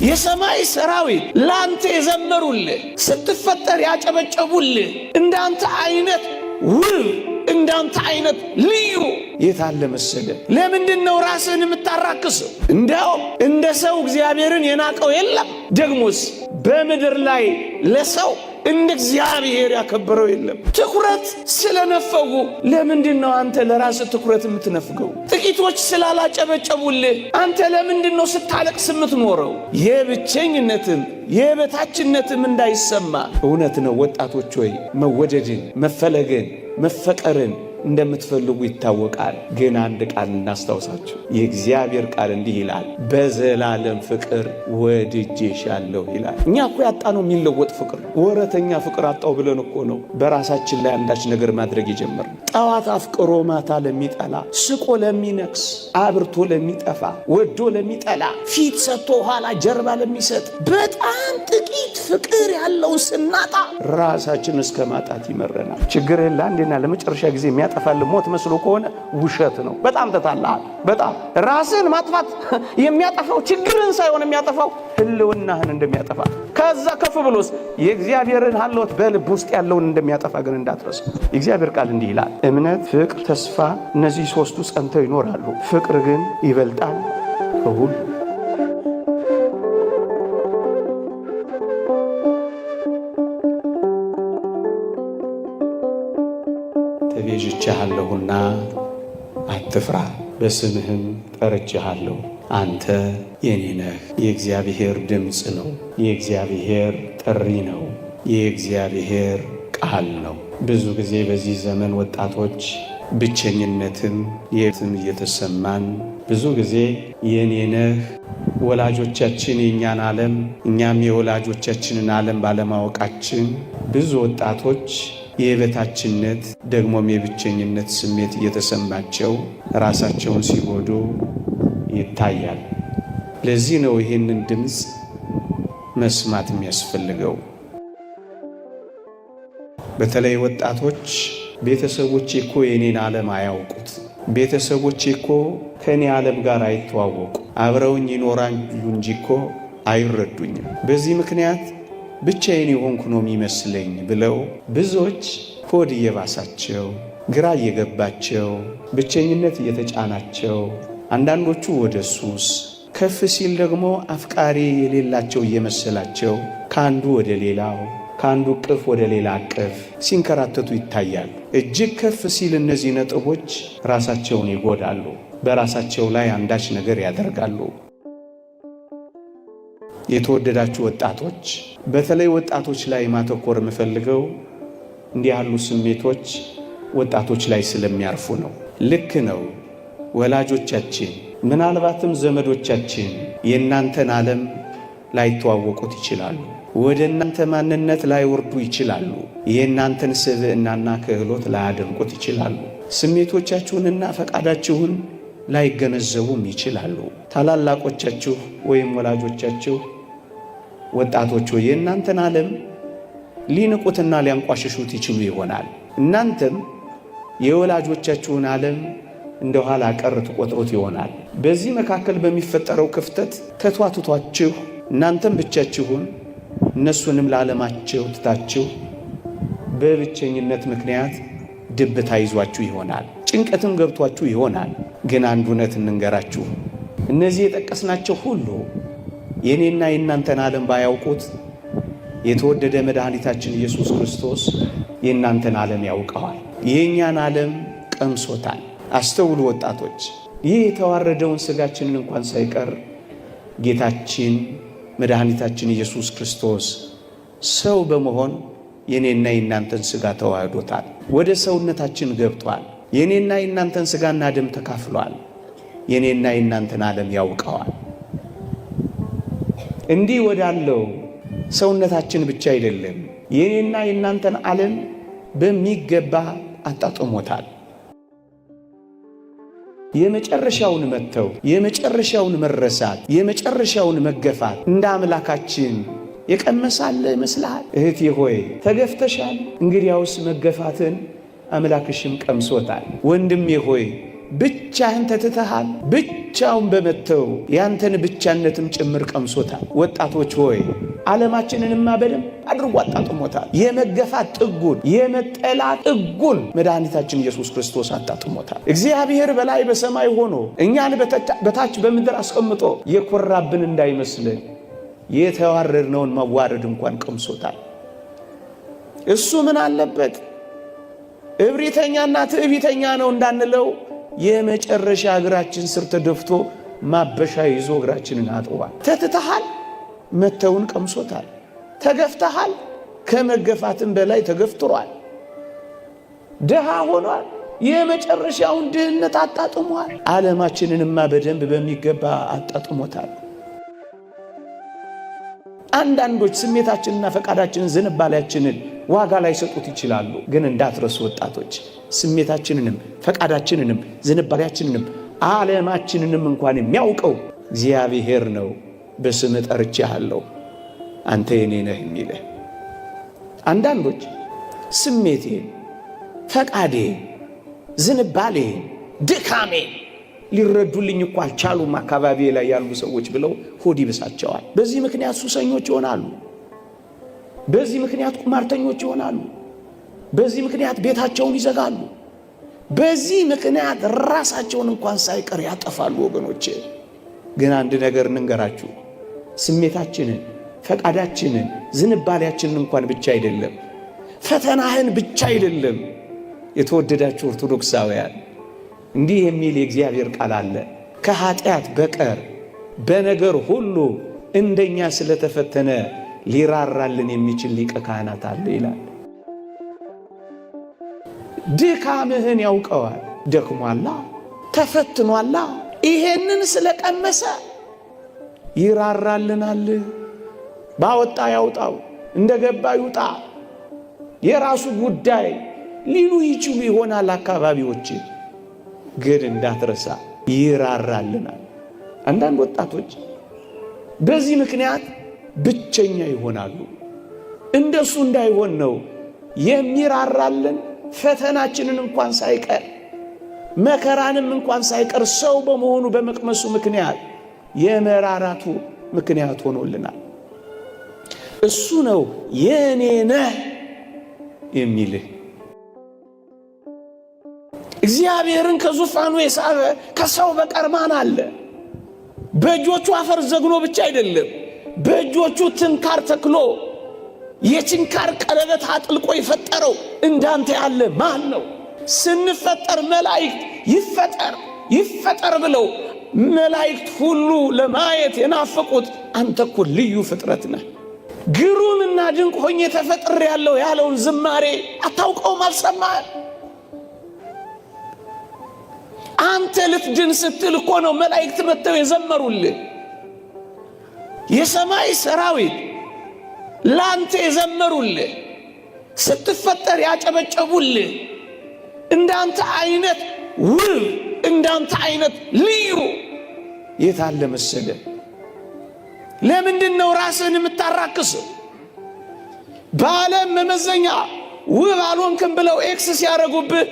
የሰማይ ሰራዊት ላንተ የዘመሩልህ፣ ስትፈጠር ያጨበጨቡልህ እንዳንተ አይነት ውብ እንዳንተ አይነት ልዩ የታለ መሰለ? ለምንድነው ራስህን የምታራክሰው? እንደው እንደ ሰው እግዚአብሔርን የናቀው የለም። ደግሞስ በምድር ላይ ለሰው እንደ እግዚአብሔር ያከበረው የለም። ትኩረት ስለነፈጉ ለምንድነው አንተ ለራስህ ትኩረት የምትነፍገው? ጥቂቶች ስላላጨበጨቡልህ አንተ ለምንድነው ስታለቅስ የምትኖረው? የብቸኝነትም የበታችነትም እንዳይሰማ እውነት ነው ወጣቶች ሆይ መወደድን መፈለግን መፈቀርን እንደምትፈልጉ ይታወቃል። ግን አንድ ቃል እናስታውሳችሁ። የእግዚአብሔር ቃል እንዲህ ይላል፣ በዘላለም ፍቅር ወድጄሻለሁ ይላል። እኛ እኮ ያጣነው የሚለወጥ ፍቅር፣ ወረተኛ ፍቅር አጣው ብለን እኮ ነው በራሳችን ላይ አንዳች ነገር ማድረግ የጀመርነው። ጠዋት አፍቅሮ ማታ ለሚጠላ፣ ስቆ ለሚነክስ፣ አብርቶ ለሚጠፋ፣ ወዶ ለሚጠላ፣ ፊት ሰጥቶ ኋላ ጀርባ ለሚሰጥ በጣም ጥቂት ፍቅር ያለው ስናጣ ራሳችን እስከ ማጣት ይመረናል። ችግር የለ አንዴና ለመጨረሻ ጊዜ የሚያጠፋል ሞት መስሎ ከሆነ ውሸት ነው። በጣም ተታላል። በጣም ራስን ማጥፋት የሚያጠፋው ችግርን ሳይሆን የሚያጠፋው ህልውናህን እንደሚያጠፋ፣ ከዛ ከፍ ብሎስ የእግዚአብሔርን ሐልዎት በልብ ውስጥ ያለውን እንደሚያጠፋ ግን እንዳትረሱ። የእግዚአብሔር ቃል እንዲህ ይላል፣ እምነት፣ ፍቅር፣ ተስፋ እነዚህ ሶስቱ ጸንተው ይኖራሉ፣ ፍቅር ግን ይበልጣል ከሁሉ። ተቤዥቼሃለሁና አትፍራ፣ በስምህም ጠርቼሃለሁ፣ አንተ የኔ ነህ። የእግዚአብሔር ድምፅ ነው፣ የእግዚአብሔር ጥሪ ነው፣ የእግዚአብሔር ቃል ነው። ብዙ ጊዜ በዚህ ዘመን ወጣቶች ብቸኝነትም የትም እየተሰማን ብዙ ጊዜ የኔ ነህ ወላጆቻችን የእኛን ዓለም እኛም የወላጆቻችንን ዓለም ባለማወቃችን ብዙ ወጣቶች የበታችነት ደግሞም የብቸኝነት ስሜት እየተሰማቸው ራሳቸውን ሲጎዱ ይታያል። ለዚህ ነው ይህንን ድምፅ መስማት የሚያስፈልገው። በተለይ ወጣቶች ቤተሰቦቼ እኮ የኔን ዓለም አያውቁት፣ ቤተሰቦቼ እኮ ከኔ ዓለም ጋር አይተዋወቁ፣ አብረውኝ ይኖራሉ እንጂ እኮ አይረዱኝም፣ በዚህ ምክንያት ብቻዬን የሆንኩ ነው የሚመስለኝ ብለው ብዙዎች ሆድ እየባሳቸው ግራ እየገባቸው ብቸኝነት እየተጫናቸው አንዳንዶቹ ወደ ሱስ ከፍ ሲል ደግሞ አፍቃሪ የሌላቸው እየመሰላቸው ከአንዱ ወደ ሌላው ከአንዱ ቅፍ ወደ ሌላ ቅፍ ሲንከራተቱ ይታያሉ። እጅግ ከፍ ሲል እነዚህ ነጥቦች ራሳቸውን ይጎዳሉ፣ በራሳቸው ላይ አንዳች ነገር ያደርጋሉ። የተወደዳችሁ ወጣቶች፣ በተለይ ወጣቶች ላይ ማተኮር የምፈልገው እንዲህ ያሉ ስሜቶች ወጣቶች ላይ ስለሚያርፉ ነው። ልክ ነው። ወላጆቻችን ምናልባትም ዘመዶቻችን የእናንተን ዓለም ላይተዋወቁት ይችላሉ። ወደ እናንተ ማንነት ላይወርዱ ይችላሉ። የእናንተን ስብዕናና ክህሎት ላያደንቁት ይችላሉ። ስሜቶቻችሁንና ፈቃዳችሁን ላይገነዘቡም ይችላሉ። ታላላቆቻችሁ ወይም ወላጆቻችሁ ወጣቶች ሆይ የእናንተን ዓለም ሊንቁትና ሊያንቋሽሹት ይችሉ ይሆናል። እናንተም የወላጆቻችሁን ዓለም እንደ ኋላ ቀር ትቆጥሩት ይሆናል። በዚህ መካከል በሚፈጠረው ክፍተት ተቷትቷችሁ እናንተም ብቻችሁን እነሱንም ለዓለማቸው ትታችሁ በብቸኝነት ምክንያት ድብታ ይዟችሁ ይሆናል። ጭንቀትም ገብቷችሁ ይሆናል። ግን አንድ እውነት እንንገራችሁ፣ እነዚህ የጠቀስናቸው ሁሉ የኔና የእናንተን ዓለም ባያውቁት የተወደደ መድኃኒታችን ኢየሱስ ክርስቶስ የእናንተን ዓለም ያውቀዋል። የእኛን ዓለም ቀምሶታል። አስተውሉ ወጣቶች፣ ይህ የተዋረደውን ሥጋችንን እንኳን ሳይቀር ጌታችን መድኃኒታችን ኢየሱስ ክርስቶስ ሰው በመሆን የኔና የእናንተን ሥጋ ተዋህዶታል። ወደ ሰውነታችን ገብቷል። የኔና የእናንተን ሥጋና ደም ተካፍሏል። የኔና የእናንተን ዓለም ያውቀዋል። እንዲህ ወዳለው ሰውነታችን ብቻ አይደለም፣ የኔና የእናንተን ዓለም በሚገባ አጣጥሞታል። የመጨረሻውን መተው፣ የመጨረሻውን መረሳት፣ የመጨረሻውን መገፋት እንደ አምላካችን የቀመሳለ ይመስልሃል? እህቴ ሆይ ተገፍተሻል። እንግዲያውስ መገፋትን አምላክሽም ቀምሶታል። ወንድሜ ሆይ ብቻህን ተትተሃል። ብቻውን በመተው ያንተን ብቻነትም ጭምር ቀምሶታል። ወጣቶች ሆይ ዓለማችንንማ በደንብ አድርጎ አጣጥሞታል። የመገፋት ጥጉን፣ የመጠላት ጥጉን መድኃኒታችን ኢየሱስ ክርስቶስ አጣጥሞታል። እግዚአብሔር በላይ በሰማይ ሆኖ እኛን በታች በምድር አስቀምጦ የኮራብን እንዳይመስልን የተዋረድነውን መዋረድ እንኳን ቀምሶታል። እሱ ምን አለበት እብሪተኛና ትዕቢተኛ ነው እንዳንለው የመጨረሻ እግራችን ስር ተደፍቶ ማበሻ ይዞ እግራችንን አጥቧል። ተትተሃል፣ መተውን ቀምሶታል። ተገፍተሃል፣ ከመገፋትም በላይ ተገፍትሯል። ድሃ ሆኗል፣ የመጨረሻውን ድህነት አጣጥሟል። ዓለማችንንማ በደንብ በሚገባ አጣጥሞታል። አንዳንዶች ስሜታችንና ፈቃዳችንን ዝንባሌያችንን ዋጋ ላይ ሰጡት ይችላሉ። ግን እንዳትረሱ ወጣቶች፣ ስሜታችንንም ፈቃዳችንንም ዝንባሌያችንንም ዓለማችንንም እንኳን የሚያውቀው እግዚአብሔር ነው። በስም ጠርቼሃለሁ አንተ የኔ ነህ የሚልህ። አንዳንዶች ስሜቴን፣ ፈቃዴን፣ ዝንባሌን፣ ድካሜን ሊረዱልኝ እኮ አልቻሉም አካባቢ ላይ ያሉ ሰዎች ብለው ሆድ ይብሳቸዋል። በዚህ ምክንያት ሱሰኞች ይሆናሉ። በዚህ ምክንያት ቁማርተኞች ይሆናሉ። በዚህ ምክንያት ቤታቸውን ይዘጋሉ። በዚህ ምክንያት ራሳቸውን እንኳን ሳይቀር ያጠፋሉ። ወገኖቼ ግን አንድ ነገር እንንገራችሁ፣ ስሜታችንን፣ ፈቃዳችንን፣ ዝንባሌያችንን እንኳን ብቻ አይደለም፣ ፈተናህን ብቻ አይደለም። የተወደዳችሁ ኦርቶዶክሳውያን እንዲህ የሚል የእግዚአብሔር ቃል አለ። ከኃጢአት በቀር በነገር ሁሉ እንደኛ ስለተፈተነ ሊራራልን የሚችል ሊቀ ካህናት አለ ይላል። ድካምህን ያውቀዋል። ደክሟላ፣ ተፈትኗላ። ይሄንን ስለቀመሰ ይራራልናል። ባወጣ ያውጣው፣ እንደገባ ይውጣ፣ የራሱ ጉዳይ ሊሉ ይችሉ ይሆናል አካባቢዎች። ግን እንዳትረሳ ይራራልናል። አንዳንድ ወጣቶች በዚህ ምክንያት ብቸኛ ይሆናሉ። እንደሱ እንዳይሆን ነው የሚራራልን። ፈተናችንን እንኳን ሳይቀር መከራንም እንኳን ሳይቀር ሰው በመሆኑ በመቅመሱ ምክንያት የመራራቱ ምክንያት ሆኖልናል። እሱ ነው የኔ ነህ የሚልህ። እግዚአብሔርን ከዙፋኑ የሳበ ከሰው በቀር ማን አለ? በእጆቹ አፈር ዘግኖ ብቻ አይደለም፣ በእጆቹ ትንካር ተክሎ የችንካር ቀለበት አጥልቆ የፈጠረው እንዳንተ ያለ ማን ነው? ስንፈጠር መላእክት ይፈጠር ብለው መላእክት ሁሉ ለማየት የናፈቁት አንተ እኮ ልዩ ፍጥረት ነህ። ግሩምና ድንቅ ሆኜ ተፈጥሬ ያለው ያለውን ዝማሬ አታውቀውም? አልሰማህም? አንተ ልትድን ስትል እኮ ነው መላእክት መጥተው የዘመሩልህ። የሰማይ ሰራዊት ላንተ የዘመሩልህ፣ ስትፈጠር ያጨበጨቡልህ። እንዳንተ አይነት ውብ፣ እንዳንተ አይነት ልዩ የታለ መሰለ? ለምንድን ነው ራስህን የምታራክሰው? በዓለም መመዘኛ ውብ አልሆንክም ብለው ኤክስ ሲያደርጉብህ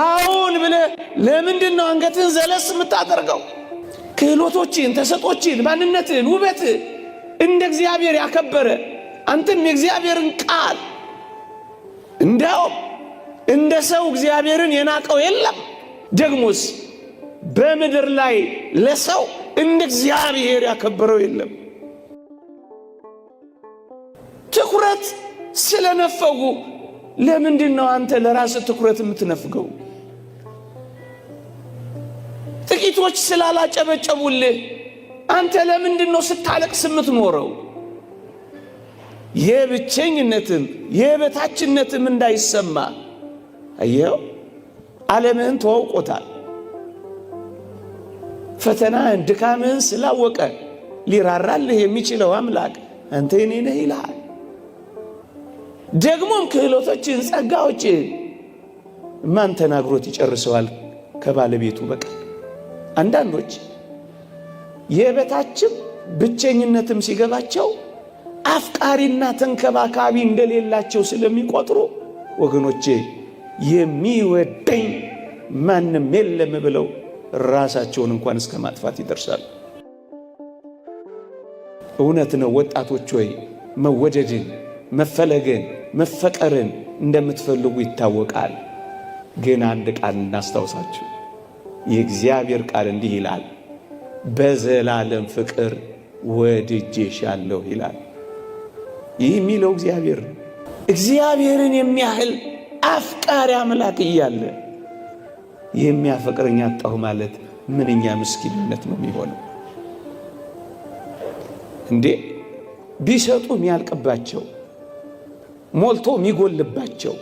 አሁን ብለህ ለምንድን ነው አንገትህን ዘለስ የምታደርገው? ክህሎቶችን፣ ተሰጦችን፣ ማንነትን፣ ውበትን እንደ እግዚአብሔር ያከበረ አንተም የእግዚአብሔርን ቃል እንደውም እንደ ሰው እግዚአብሔርን የናቀው የለም። ደግሞስ በምድር ላይ ለሰው እንደ እግዚአብሔር ያከበረው የለም። ትኩረት ስለነፈጉ ለምንድን ነው አንተ ለራስህ ትኩረት የምትነፍገው? ጥቂቶች ስላላጨበጨቡልህ አንተ ለምንድን ነው ስታለቅስ የምትኖረው? የብቸኝነትም የበታችነትም እንዳይሰማ አየው ዓለምህን ተዋውቆታል። ፈተናህን ድካምህን ስላወቀ ሊራራልህ የሚችለው አምላክ አንተ የኔ ነህ ይልሃል። ደግሞም ክህሎቶችን፣ ጸጋዎችን ማን ተናግሮት ይጨርሰዋል ከባለቤቱ በቀር? አንዳንዶች የበታችም ብቸኝነትም ሲገባቸው አፍቃሪና ተንከባካቢ እንደሌላቸው ስለሚቆጥሩ ወገኖቼ የሚወደኝ ማንም የለም ብለው ራሳቸውን እንኳን እስከ ማጥፋት ይደርሳሉ። እውነት ነው ወጣቶች ሆይ መወደድን፣ መፈለግን፣ መፈቀርን እንደምትፈልጉ ይታወቃል። ግን አንድ ቃል እናስታውሳችሁ። የእግዚአብሔር ቃል እንዲህ ይላል፣ በዘላለም ፍቅር ወድጄሻለሁ ይላል። ይህ የሚለው እግዚአብሔር ነው። እግዚአብሔርን የሚያህል አፍቃሪ አምላክ እያለ የሚያፈቅረኝ አጣሁ ማለት ምንኛ ምስኪንነት ነው የሚሆነው እንዴ! ቢሰጡ የሚያልቅባቸው፣ ሞልቶ የሚጎልባቸው፣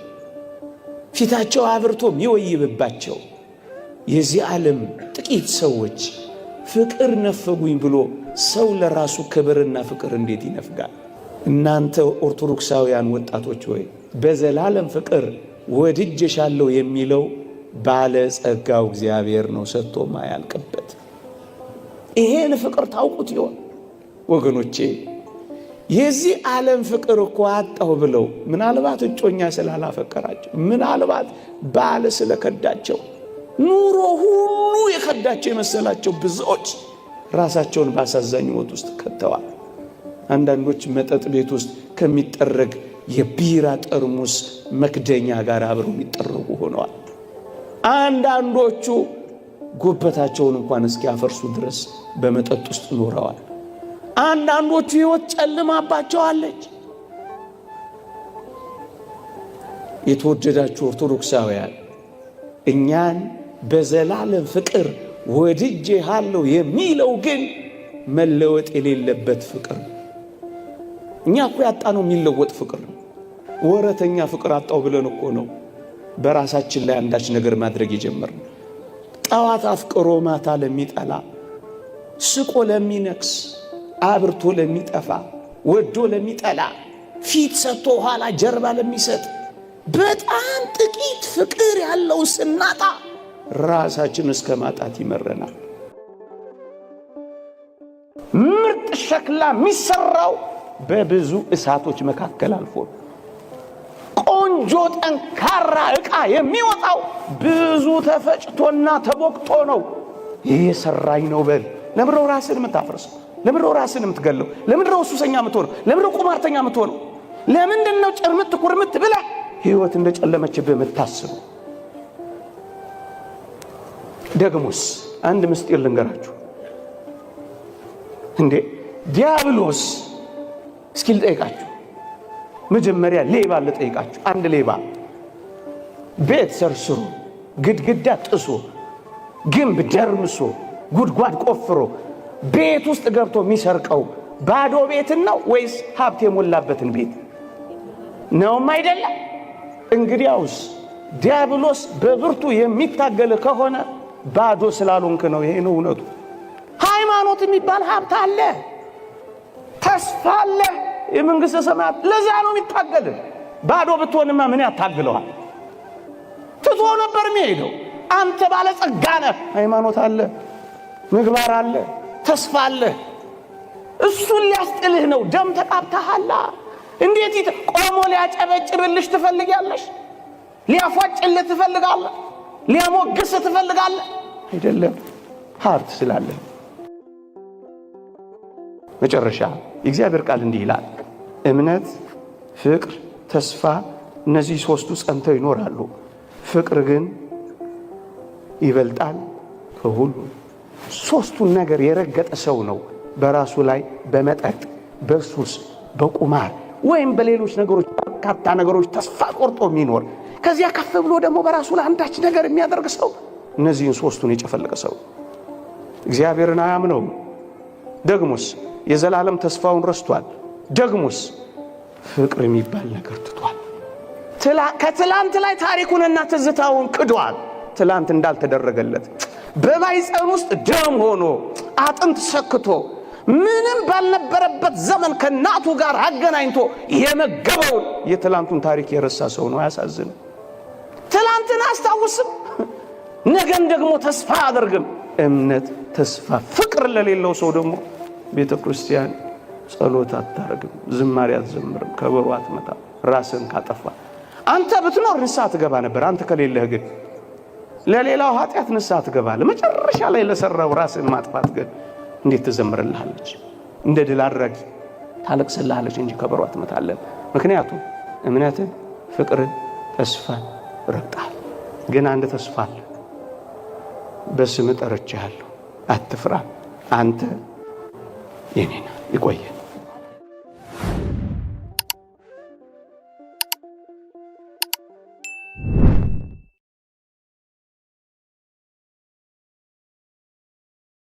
ፊታቸው አብርቶ የሚወይብባቸው የዚህ ዓለም ጥቂት ሰዎች ፍቅር ነፈጉኝ ብሎ ሰው ለራሱ ክብርና ፍቅር እንዴት ይነፍጋል? እናንተ ኦርቶዶክሳውያን ወጣቶች ሆይ በዘላለም ፍቅር ወድጄሻለሁ የሚለው ባለ ጸጋው እግዚአብሔር ነው፣ ሰጥቶ ማያልቅበት። ይሄን ፍቅር ታውቁት ይሆን ወገኖቼ? የዚህ ዓለም ፍቅር እኮ አጣሁ ብለው ምናልባት እጮኛ ስላላፈቀራቸው፣ ምናልባት ባል ስለከዳቸው፣ ኑሮ ሁሉ የከዳቸው የመሰላቸው ብዙዎች ራሳቸውን ባሳዛኝ ሞት ውስጥ ከተዋል። አንዳንዶች መጠጥ ቤት ውስጥ ከሚጠረግ የቢራ ጠርሙስ መክደኛ ጋር አብረው የሚጠረጉ ሆነዋል። አንዳንዶቹ ጉበታቸውን እንኳን እስኪያፈርሱ ድረስ በመጠጥ ውስጥ ኖረዋል። አንዳንዶቹ ሕይወት ጨልማባቸዋለች። የተወደዳችሁ ኦርቶዶክሳውያን እኛን በዘላለም ፍቅር ወድጄሃለሁ የሚለው ግን መለወጥ የሌለበት ፍቅር። እኛ እኮ ያጣነው የሚለወጥ ፍቅር ነው። ወረተኛ ፍቅር አጣው ብለን እኮ ነው በራሳችን ላይ አንዳች ነገር ማድረግ የጀመርነው። ጠዋት አፍቅሮ ማታ ለሚጠላ፣ ስቆ ለሚነክስ፣ አብርቶ ለሚጠፋ፣ ወዶ ለሚጠላ፣ ፊት ሰጥቶ ኋላ ጀርባ ለሚሰጥ በጣም ጥቂት ፍቅር ያለው ስናጣ ራሳችን እስከ ማጣት ይመረናል። ምርጥ ሸክላ የሚሰራው በብዙ እሳቶች መካከል አልፎ፣ ቆንጆ ጠንካራ ዕቃ የሚወጣው ብዙ ተፈጭቶና ተቦክቶ ነው። ይህ የሰራኝ ነው በል። ለምንድነው ራስን የምታፈርሰው? ለምንድነው ራስን የምትገለው? ለምንድነው ሱሰኛ የምትሆነው? ለምንድነው ቁማርተኛ የምትሆነው? ለምንድነው ጭርምት ኩርምት ብለህ ሕይወት እንደጨለመችብህ የምታስበው? ደግሞስ አንድ ምስጢር ልንገራችሁ እንዴ! ዲያብሎስ እስኪ ልጠይቃችሁ፣ መጀመሪያ ሌባ ልጠይቃችሁ። አንድ ሌባ ቤት ሰርስሮ፣ ግድግዳ ጥሶ፣ ግንብ ደርምሶ፣ ጉድጓድ ቆፍሮ ቤት ውስጥ ገብቶ የሚሰርቀው ባዶ ቤትን ነው ወይስ ሀብት የሞላበትን ቤት ነውም? አይደለም። እንግዲያውስ ዲያብሎስ በብርቱ የሚታገል ከሆነ ባዶ ስላልሆንክ ነው። ይሄ ነው እውነቱ። ሃይማኖት የሚባል ሀብት አለ፣ ተስፋ አለ፣ የመንግሥተ ሰማያት። ለዛ ነው የሚታገል። ባዶ ብትሆንማ ምን ያታግለዋል? ትቶ ነበር የሚሄደው። አንተ ባለጸጋ ነህ፣ ሃይማኖት አለ፣ ምግባር አለ፣ ተስፋ አለ። እሱን ሊያስጥልህ ነው። ደም ተቃብተሃላ። እንዴት ቆሞ ሊያጨበጭብልሽ ትፈልጊያለሽ? ሊያፏጭልህ ትፈልጋለህ? ሊያሞግስህ ትፈልጋለህ? አይደለም፣ ሀብት ስላለ። መጨረሻ የእግዚአብሔር ቃል እንዲህ ይላል፣ እምነት፣ ፍቅር፣ ተስፋ እነዚህ ሶስቱ ጸንተው ይኖራሉ። ፍቅር ግን ይበልጣል ከሁሉ። ሶስቱን ነገር የረገጠ ሰው ነው በራሱ ላይ በመጠጥ፣ በሱስ፣ በቁማር ወይም በሌሎች ነገሮች በርካታ ነገሮች ተስፋ ቆርጦ የሚኖር። ከዚያ ከፍ ብሎ ደግሞ በራሱ ላይ አንዳች ነገር የሚያደርግ ሰው እነዚህን ሶስቱን የጨፈለቀ ሰው እግዚአብሔርን አያምነው። ደግሞስ የዘላለም ተስፋውን ረስቷል። ደግሞስ ፍቅር የሚባል ነገር ትቷል። ከትላንት ላይ ታሪኩንና ትዝታውን ክዷል። ትላንት እንዳልተደረገለት በማይፀን ውስጥ ደም ሆኖ አጥንት ሰክቶ ምንም ባልነበረበት ዘመን ከናቱ ጋር አገናኝቶ የመገበውን የትላንቱን ታሪክ የረሳ ሰው ነው። አያሳዝን? ትላንትን አስታውስም፣ ነገን ደግሞ ተስፋ አደርግም። እምነት፣ ተስፋ፣ ፍቅር ለሌለው ሰው ደግሞ ቤተ ክርስቲያን ጸሎት አታረግም፣ ዝማሬ አትዘምርም፣ ከበሮ አትመታም። ራስን ካጠፋ አንተ ብትኖር ንስሐ ትገባ ነበር። አንተ ከሌለህ ግን ለሌላው ኃጢአት ንስሐ ትገባለህ። መጨረሻ ላይ ለሰራው ራስን ማጥፋት ግን እንዴት ትዘምርልሃለች? እንደ ድል አድራጊ ታለቅስልሃለች እንጂ ከበሮ አትመታለህ። ምክንያቱም እምነትን፣ ፍቅርን፣ ተስፋን ረግጠሃል። ግን አንድ ተስፋ አለ። በስም ጠርቼሃለሁ፣ አትፍራ፣ አንተ የኔ ነህ። ይቆየ